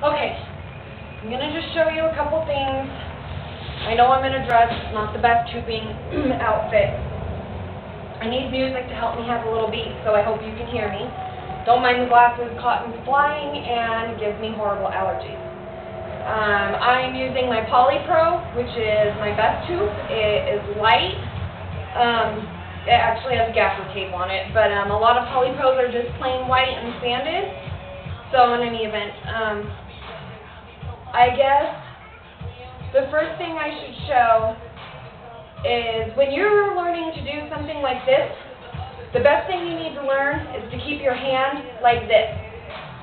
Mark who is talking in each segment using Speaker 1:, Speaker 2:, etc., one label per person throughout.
Speaker 1: Okay, I'm going to just show you a couple things. I know I'm in a dress, not the best hooping outfit. I need music to help me have a little beat, so I hope you can hear me. Don't mind the glasses, cotton's flying, and gives me horrible allergies. I'm using my Poly Pro, which is my best hoop. It is light. It actually has gaffer tape on it, but a lot of Poly Pros are just plain white and sanded. So in any event, I guess the first thing I should show is when you're learning to do something like this, the best thing you need to learn is to keep your hand like this,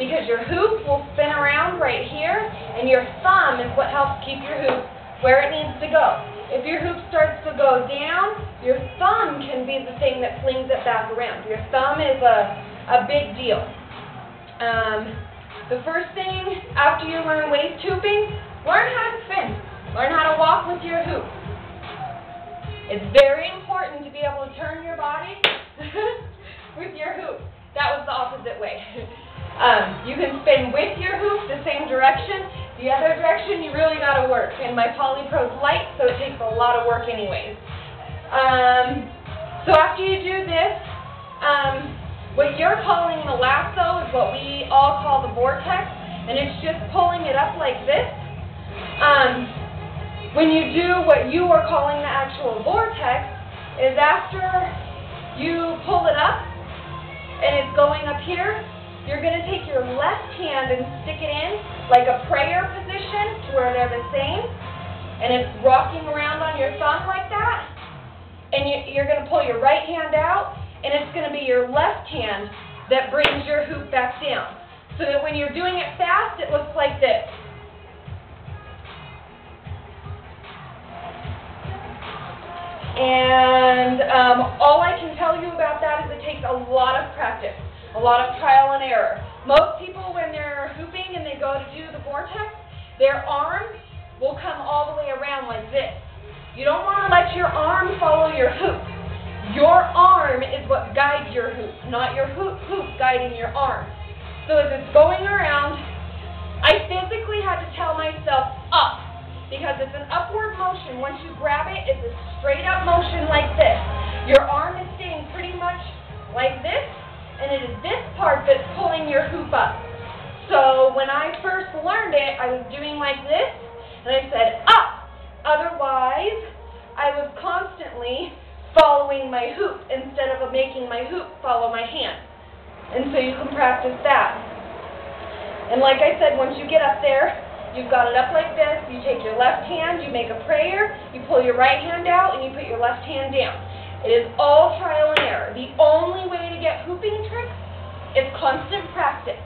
Speaker 1: because your hoop will spin around right here, and your thumb is what helps keep your hoop where it needs to go. If your hoop starts to go down, your thumb can be the thing that flings it back around. Your thumb is a big deal. The first thing after you learn waist hooping, learn how to spin. Learn how to walk with your hoop. It's very important to be able to turn your body with your hoop. That was the opposite way. You can spin with your hoop the same direction. The other direction, you really got to work. And my Poly Pro's light, so it takes a lot of work anyways. So after you do this, what you're calling the lasso is what we all call the vortex, and it's just pulling it up like this. When you do what you are calling the actual vortex, is after you pull it up and it's going up here, you're going to take your left hand and stick it in like a prayer position to where they're the same, and it's rocking around on your thumb like that, and you're going to pull your right hand out, and it's going to be your left hand that brings your hoop back down, so that when you're doing it fast, it looks like this. And all I can tell you about that is it takes a lot of practice, a lot of trial and error. Most people, when they're hooping and they go to do the vortex, their arm will come all the way around like this. You don't want to let your arm follow your hoop. Your arm is what guides your hoop, not your hoop guiding your arm. So as it's going around, I physically had to tell myself up, because it's an upward motion. Once you grab it, it's a straight up motion like this. Your arm is staying pretty much like this, and it is this part that's pulling your hoop up. So when I first learned it, I was doing like this, and I said up. Otherwise, I was constantly following my hoop instead of making my hoop follow my hand. And so you can practice that. And like I said, once you get up there, you've got it up like this, you take your left hand, you make a prayer, you pull your right hand out, and you put your left hand down. It is all trial and error. The only way to get hooping tricks is constant practice.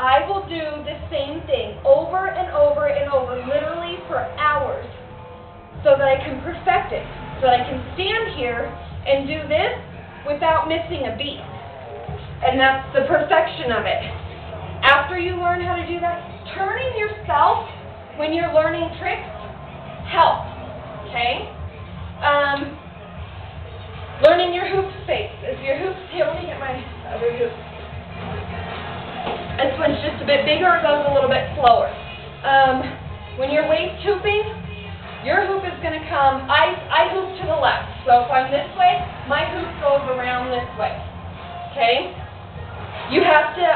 Speaker 1: I will do the same thing over and over and over, literally for hours, so that I can perfect it, so that I can stand here and do this without missing a beat. And that's the perfection of it. After you learn how to do that, turning yourself when you're learning tricks helps, okay? Learning your hoop space. If your hoop, here, let me get my other hoop. This one's just a bit bigger, it goes a little bit slower. When you're waist hooping, your hoop is going to come, I hoop to the left. So if I'm this way, my hoop goes around this way, okay? You have to